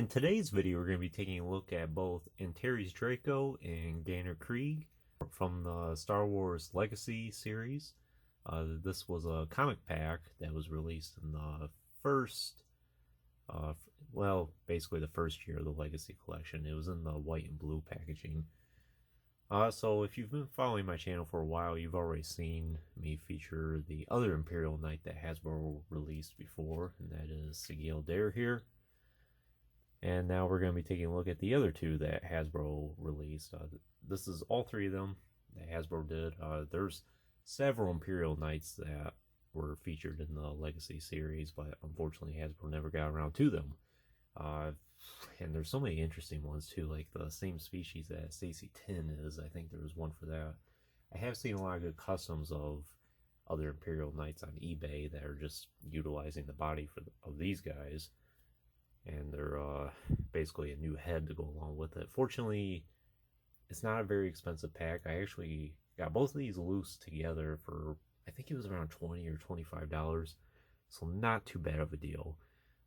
In today's video, we're going to be taking a look at both Antares Draco and Ganner Kreig from the Star Wars Legacy series. This was a comic pack that was released in the first, basically the first year of the Legacy collection. It was in the white and blue packaging. So if you've been following my channel for a while, you've already seen me feature the other Imperial Knight that Hasbro released before, and that is Sideshow here. And now we're going to be taking a look at the other two that Hasbro released. This is all three of them that Hasbro did. There's several Imperial Knights that were featured in the Legacy series, but unfortunately Hasbro never got around to them. And there's so many interesting ones too, like the same species that Stacy 10 is. I think there was one for that. I have seen a lot of good customs of other Imperial Knights on eBay that are just utilizing the body of these guys. And they're basically a new head to go along with it. Fortunately, it's not a very expensive pack. I actually got both of these loose together for, I think it was around $20 or $25. So not too bad of a deal.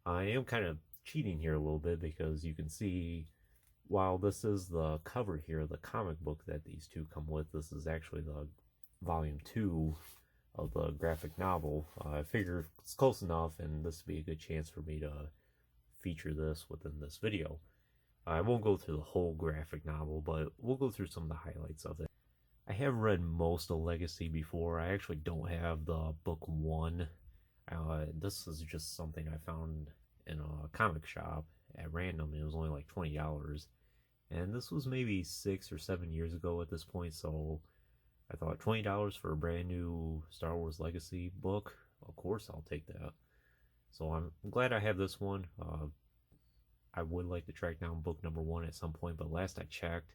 I am kind of cheating here a little bit because you can see, while this is the cover here, the comic book that these two come with, this is actually the volume 2 of the graphic novel. I figure it's close enough, and this would be a good chance for me to feature this within this video. I won't go through the whole graphic novel, but we'll go through some of the highlights of it. I have read most of Legacy before. I actually don't have the book 1. This is just something I found in a comic shop at random, and it was only like $20. And this was maybe 6 or 7 years ago at this point, so I thought $20 for a brand new Star Wars Legacy book, of course I'll take that. So I'm glad I have this one. I would like to track down book number 1 at some point, but last I checked,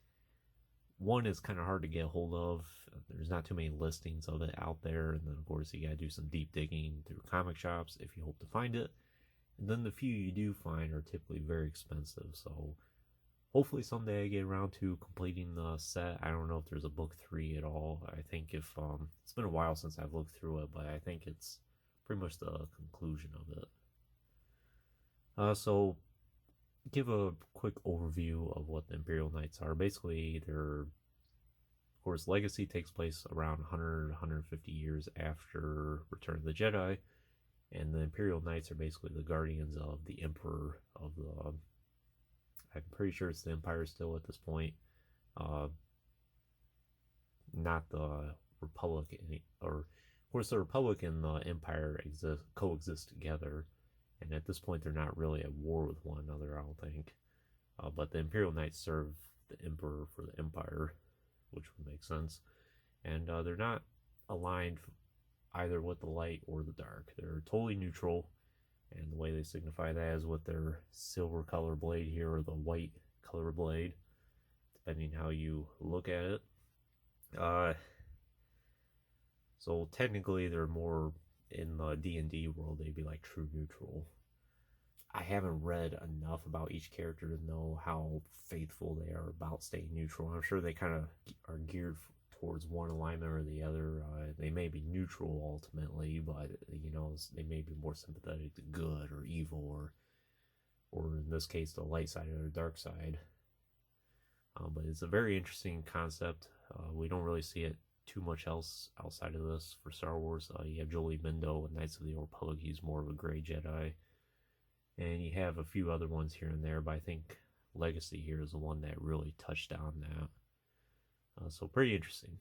1 is kind of hard to get a hold of. There's not too many listings of it out there, and then of course you gotta do some deep digging through comic shops if you hope to find it. And then the few you do find are typically very expensive, so hopefully someday I get around to completing the set. I don't know if there's a book 3 at all. I think if it's been a while since I've looked through it, but I think it's pretty much the conclusion of it. So give a quick overview of what the Imperial Knights are. Basically, of course, Legacy takes place around 150 years after Return of the Jedi, and the Imperial Knights are basically the guardians of the Emperor of the, I'm pretty sure it's the Empire still at this point, not the Republic, or of course, the Republic and the Empire coexist together, and at this point, they're not really at war with one another, I don't think. But the Imperial Knights serve the Emperor for the Empire, which would make sense. And they're not aligned either with the light or the dark. They're totally neutral, and the way they signify that is with their silver color blade here, or the white color blade, depending how you look at it. So technically, they're more in the D&D world. They'd be like true neutral. I haven't read enough about each character to know how faithful they are about staying neutral. I'm sure they kind of are geared towards one alignment or the other. They may be neutral ultimately, but you know, they may be more sympathetic to good or evil, or in this case, the light side or the dark side. But it's a very interesting concept. We don't really see it too much else outside of this for Star Wars. You have Jolie Bindo in Knights of the Old Republic. He's more of a gray Jedi, and you have a few other ones here and there, but I think Legacy here is the one that really touched on that. So pretty interesting.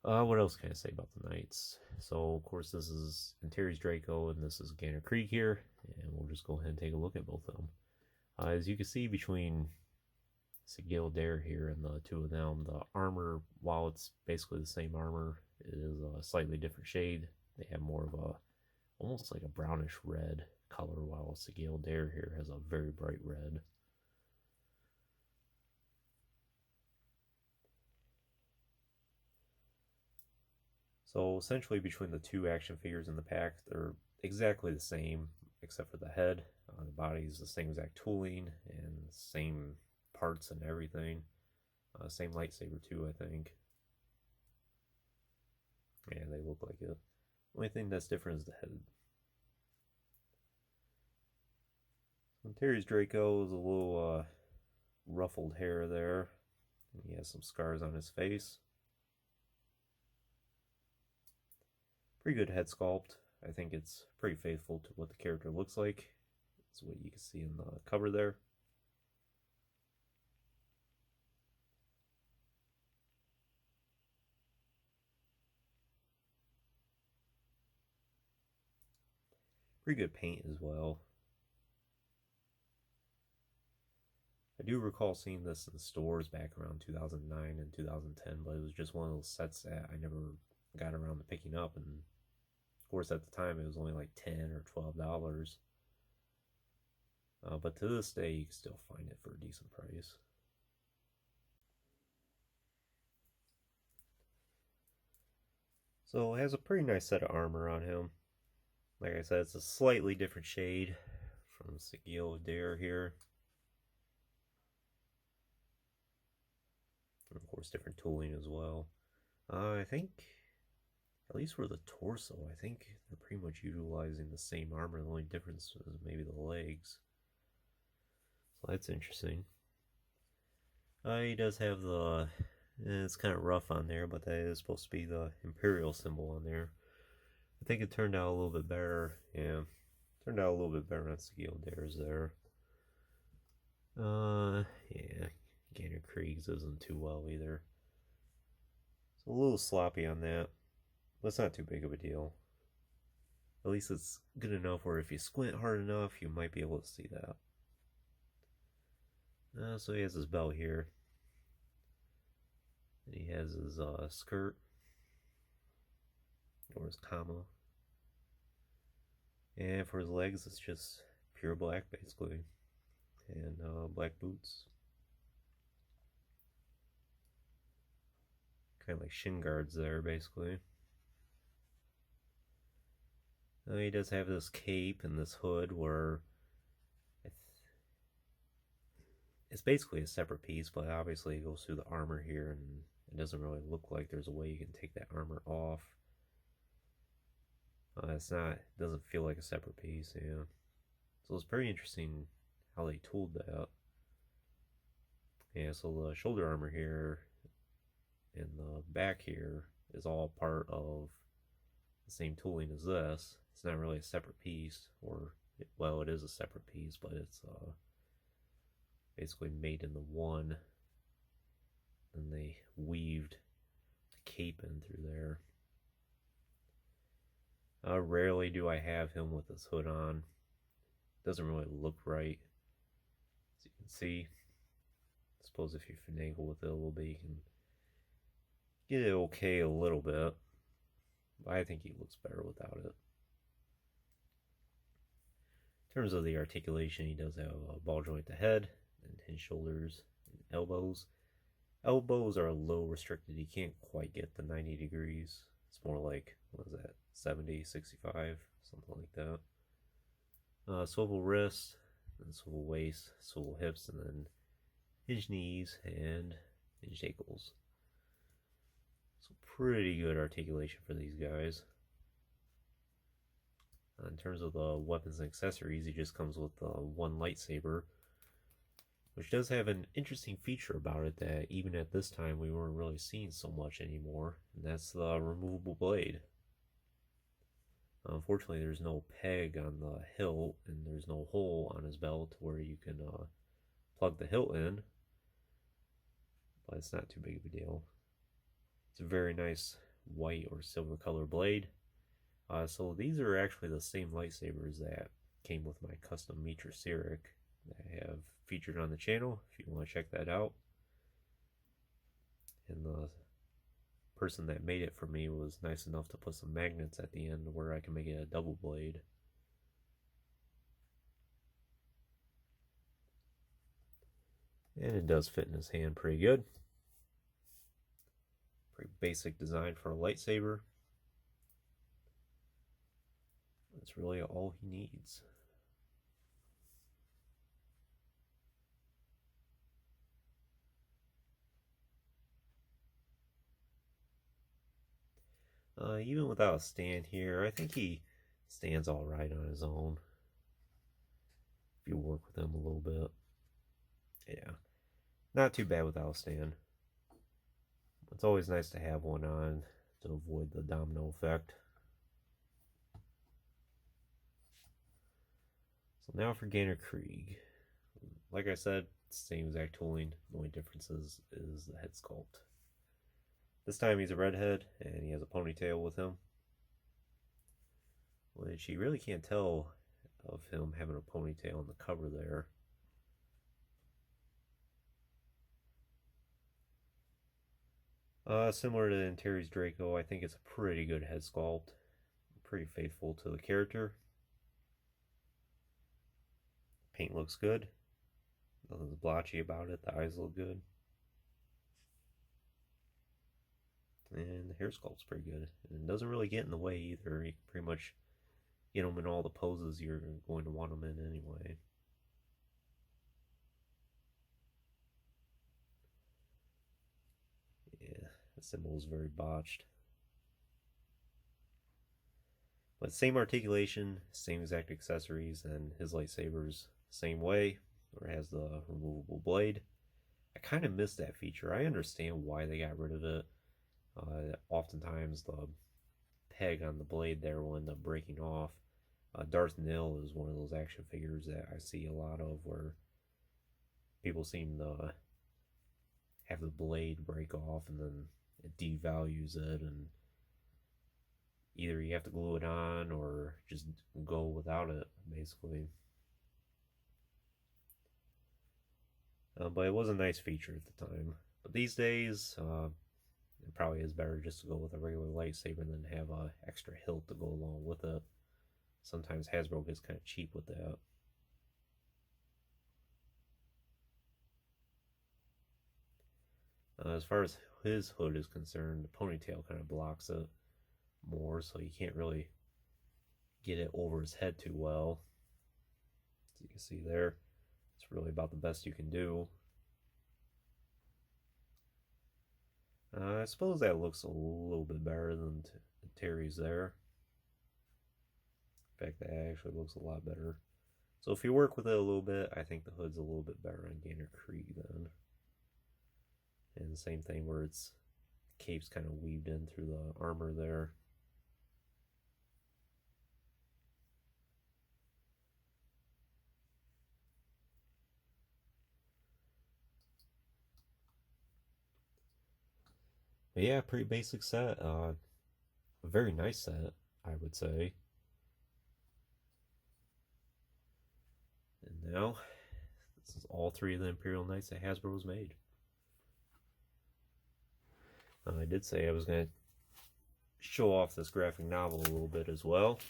What else can I say about the Knights? So of course this is Antares Draco and this is Ganner Kreig here, and we'll just go ahead and take a look at both of them. As you can see, between Sideshow here and the two of them, the armor, while it's basically the same armor, it is a slightly different shade. They have more of a, almost like a brownish red color, while Sideshow here has a very bright red. So essentially, between the two action figures in the pack, they're exactly the same except for the head. The body is the same exact tooling and same parts and everything. Same lightsaber too, I think. Yeah, they look like it. Only thing that's different is the head. Antares Draco is a little ruffled hair there. He has some scars on his face. Pretty good head sculpt. I think it's pretty faithful to what the character looks like. That's what you can see in the cover there. Pretty good paint as well. I do recall seeing this in stores back around 2009 and 2010, but it was just one of those sets that I never got around to picking up. And of course, at the time, it was only like $10 or $12. But to this day, you can still find it for a decent price. So it has a pretty nice set of armor on him. Like I said, it's a slightly different shade from Sigil Dare here. And of course, different tooling as well. I think, at least for the torso, I think they're pretty much utilizing the same armor. The only difference is maybe the legs. So that's interesting. He does have the, it's kind of rough on there, but that is supposed to be the Imperial symbol on there. I think it turned out a little bit better. Yeah, turned out a little bit better on Sigil Dares there. Yeah, Ganner Kreig's isn't too well either. It's a little sloppy on that, but it's not too big of a deal. At least it's good enough where if you squint hard enough, you might be able to see that. So he has his belt here. And he has his skirt, or his kama. And for his legs, it's just pure black, basically. And black boots. Kind of like shin guards there, basically. He does have this cape and this hood where it's basically a separate piece, but obviously it goes through the armor here, and it doesn't really look like there's a way you can take that armor off. It's not, it doesn't feel like a separate piece, yeah. So it's pretty interesting how they tooled that. Yeah, so the shoulder armor here and the back here is all part of the same tooling as this. It's not really a separate piece, or, well, it is a separate piece, but it's basically made into one. And they weaved the cape in through there. Rarely do I have him with his hood on. Doesn't really look right. As you can see, I suppose if you finagle with it a little bit, you can get it okay a little bit. But I think he looks better without it. In terms of the articulation, he does have a ball joint at the head, and his shoulders and elbows. Elbows are a little restricted. You can't quite get the 90 degrees. It's more like, what is that, 70, 65, something like that. Swivel wrist, and swivel waist, swivel hips, and then hinge knees and hinge ankles. So pretty good articulation for these guys. In terms of the weapons and accessories, he just comes with one lightsaber, which does have an interesting feature about it that even at this time we weren't really seeing so much anymore, and that's the removable blade. Unfortunately, there's no peg on the hilt, and there's no hole on his belt where you can plug the hilt in, but it's not too big of a deal. It's a very nice white or silver color blade. So these are actually the same lightsabers that came with my custom Mitra Cyric that I have featured on the channel, if you want to check that out. And the person that made it for me was nice enough to put some magnets at the end where I can make it a double blade. And it does fit in his hand pretty good. Pretty basic design for a lightsaber. That's really all he needs. Even without a stand here, I think he stands all right on his own. if you work with him a little bit. Yeah, not too bad without a stand. It's always nice to have one on to avoid the domino effect. So now for Ganner Kreig. Like I said, same exact tooling. The only difference is the head sculpt. This time he's a redhead and he has a ponytail with him, which you really can't tell of him having a ponytail on the cover there. Similar to Antares Draco, I think it's a pretty good head sculpt. Pretty faithful to the character. Paint looks good. Nothing's blotchy about it. The eyes look good. And the hair sculpt's pretty good. And it doesn't really get in the way either. You can pretty much get them in all the poses you're going to want them in anyway. Yeah, the symbol is very botched. But same articulation, same exact accessories, and his lightsaber's same way, where it has the removable blade. I kind of miss that feature. I understand why they got rid of it. Oftentimes the peg on the blade there will end up breaking off. Darth Nil is one of those action figures that I see a lot of where people seem to have the blade break off and then it devalues it, and either you have to glue it on or just go without it, basically. But it was a nice feature at the time. But these days, it probably is better just to go with a regular lightsaber than have an extra hilt to go along with it. Sometimes Hasbro gets kind of cheap with that. As far as his hood is concerned, the ponytail kind of blocks it more, so you can't really get it over his head too well. As you can see there, it's really about the best you can do. I suppose that looks a little bit better than Terry's there. In fact, that actually looks a lot better. So if you work with it a little bit, I think the hood's a little bit better on Ganner Kreig then. And the same thing where its cape's kind of weaved in through the armor there. But yeah, pretty basic set. A very nice set, I would say. And now, this is all three of the Imperial Knights that Hasbro has made. I did say I was going to show off this graphic novel a little bit as well.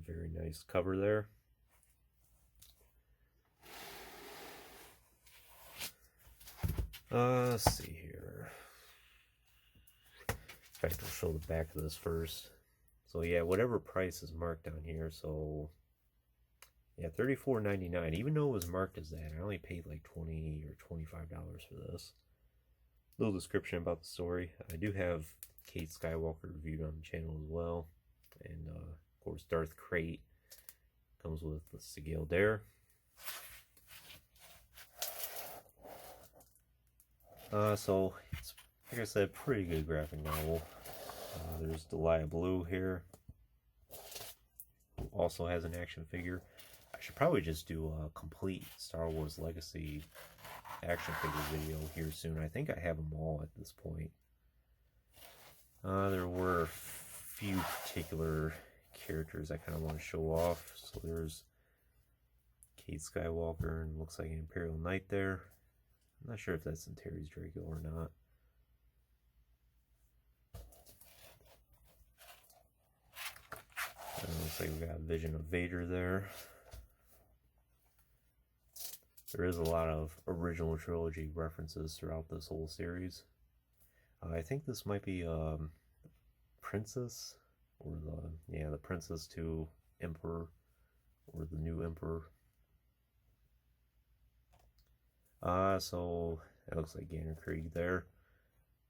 Very nice cover there. Let's see here. In fact, I'll show the back of this first. So yeah, whatever price is marked down here. So yeah, $34.99. Even though it was marked as that, I only paid like $20 or $25 for this. Little description about the story. I do have Kate Skywalker reviewed on the channel as well, and of course Darth Krayt comes with the Sigil Dare. So it's, like I said, pretty good graphic novel. There's Delia Blue here, who also has an action figure. I should probably just do a complete Star Wars Legacy action figure video here soon. I think I have them all at this point. There were a few particular characters I kind of want to show off. So there's Kate Skywalker, and looks like an Imperial Knight there. I'm not sure if that's Antares Draco or not. Looks like we got a Vision of Vader there. There is a lot of original trilogy references throughout this whole series. I think this might be Princess, or the Princess to Emperor, or the new Emperor. So that looks like Ganner Kreig there.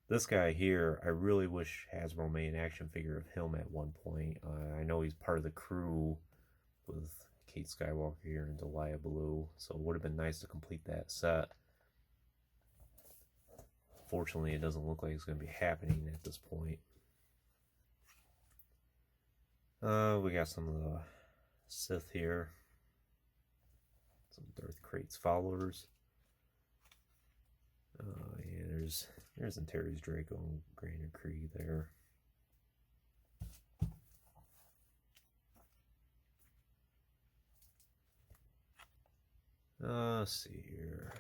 This guy here, I really wish Hasbro made an action figure of him at one point. I know he's part of the crew with Kate Skywalker here in Delia Blue, so it would have been nice to complete that set. Fortunately, it doesn't look like it's going to be happening at this point. We got some of the Sith here. Some Darth Kreig's followers. Yeah, there's Antares, Draco, and Ganner Kreig there. Let's see here.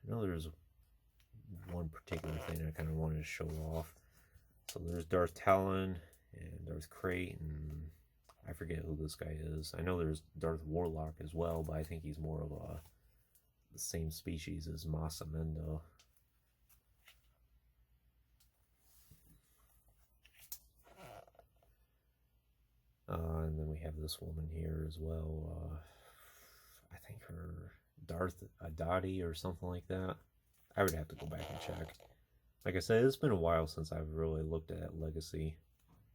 I know there's one particular thing I kind of wanted to show off. So there's Darth Talon and Darth Kreig, and I forget who this guy is. I know there's Darth Warlock as well, but I think he's more of the same species as Masa Mendo. And then we have this woman here as well. I think her Darth Adati or something like that. I would have to go back and check. Like I said, it's been a while since I've really looked at Legacy.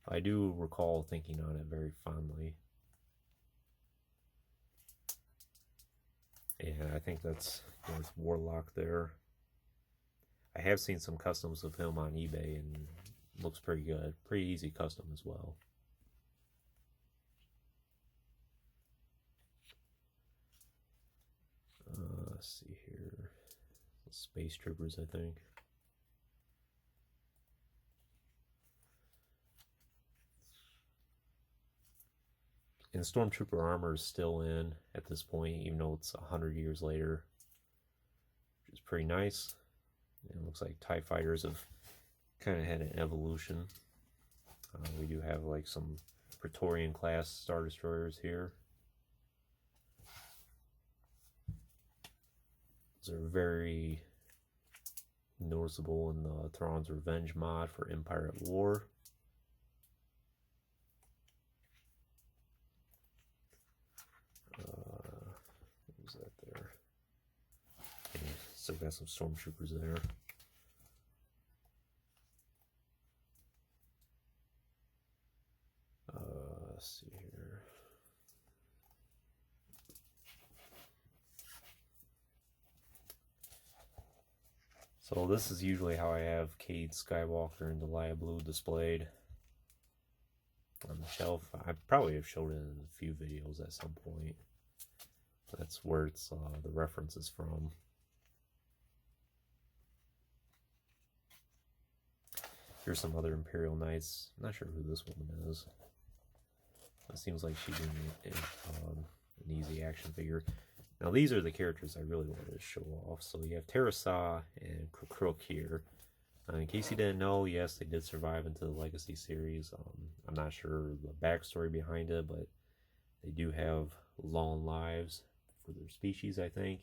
I do recall thinking on it very fondly. Yeah, I think that's Darth Warlock there. I have seen some customs of him on eBay and looks pretty good. Pretty easy custom as well. Let's see here. Space Troopers, I think. And Stormtrooper armor is still in at this point, even though it's 100 years later, which is pretty nice. And it looks like TIE fighters have kind of had an evolution. We do have like some Praetorian class Star Destroyers here. Those are very noticeable in the Thrawn's Revenge mod for Empire at War. What was that there? Yeah, still got some Stormtroopers there. Let's see here. So this is usually how I have Kate Skywalker and Delia Blue displayed on the shelf. I probably have showed it in a few videos at some point. That's where it's the reference is from. Here's some other Imperial Knights. I'm not sure who this woman is. It seems like she's an easy action figure. Now these are the characters I really wanted to show off. So you have Teresa and Kreig here. In case you didn't know, yes, they did survive into the Legacy series. I'm not sure the backstory behind it, but they do have long lives for their species, I think.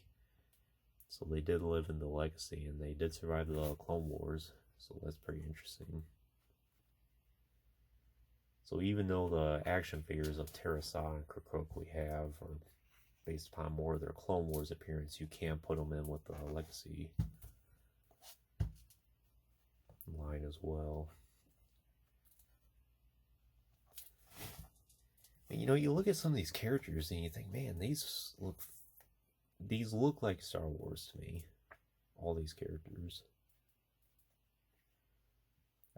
So they did live in the Legacy, and they did survive the Clone Wars. So that's pretty interesting. So even though the action figures of Teresa and Kreig we have are based upon more of their Clone Wars appearance, you can put them in with the Legacy line as well. And you know, you look at some of these characters and you think, man, these look like Star Wars to me. All these characters.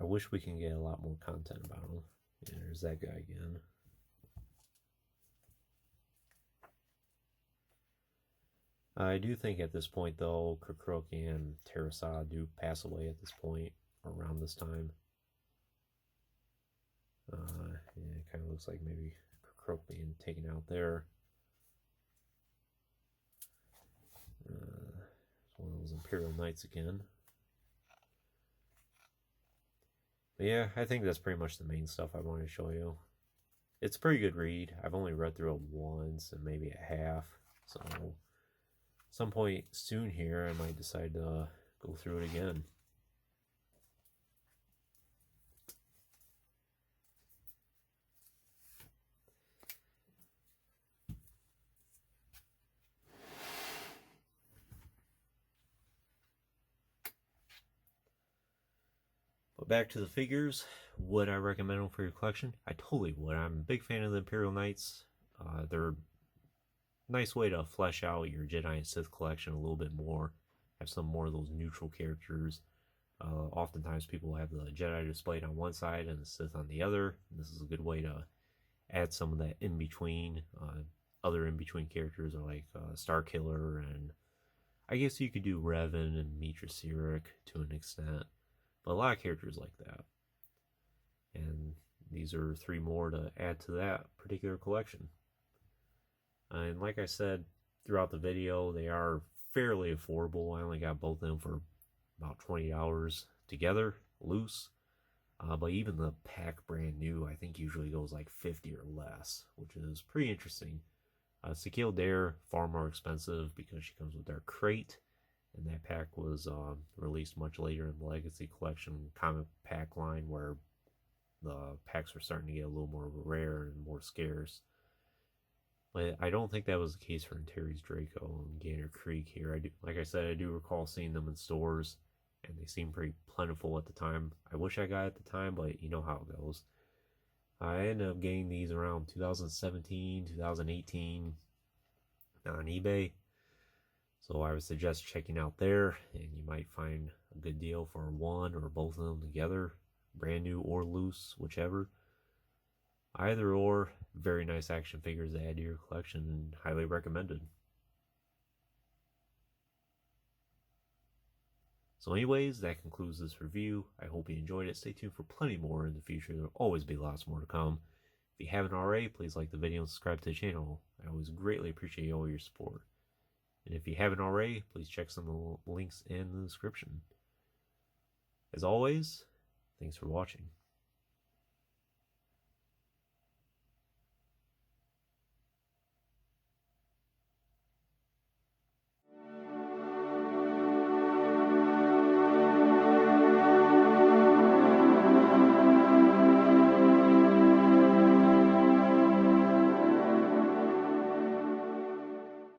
I wish we can get a lot more content about them. Yeah, there's that guy again. I do think at this point, though, Kreig and Teresa do pass away at this point, around this time. Yeah, it kind of looks like maybe Kreig being taken out there. It's one of those Imperial Knights again. But yeah, I think that's pretty much the main stuff I wanted to show you. It's a pretty good read. I've only read through it once and maybe a half. So at some point soon here, I might decide to go through it again. But back to the figures. Would I recommend them for your collection? I totally would. I'm a big fan of the Imperial Knights. They're nice way to flesh out your Jedi and Sith collection a little bit more. Have some more of those neutral characters. Oftentimes people have the Jedi displayed on one side and the Sith on the other. And this is a good way to add some of that in between. Other in between characters are like Star Killer, and I guess you could do Revan and Mitra Sirik to an extent, but a lot of characters like that. And these are 3 more to add to that particular collection. And like I said throughout the video, they are fairly affordable. I only got both of them for about $20 together, loose. But even the pack brand new, I think usually goes like 50 or less, which is pretty interesting. Sakil Dare, far more expensive because she comes with their crate, and that pack was released much later in the Legacy Collection comic pack line, where the packs were starting to get a little more rare and more scarce. But I don't think that was the case for Antares, Draco, and Ganner Kreig here. Like I said, I do recall seeing them in stores, and they seemed pretty plentiful at the time. I wish I got it at the time, but you know how it goes. I ended up getting these around 2017, 2018 on eBay. So I would suggest checking out there, and you might find a good deal for one or both of them together, brand new or loose, whichever. Either or, very nice action figures to add to your collection, and highly recommended. So anyways, that concludes this review. I hope you enjoyed it. Stay tuned for plenty more in the future. There will always be lots more to come. If you haven't already, please like the video and subscribe to the channel. I always greatly appreciate all your support. And if you haven't already, please check some of the links in the description. As always, thanks for watching.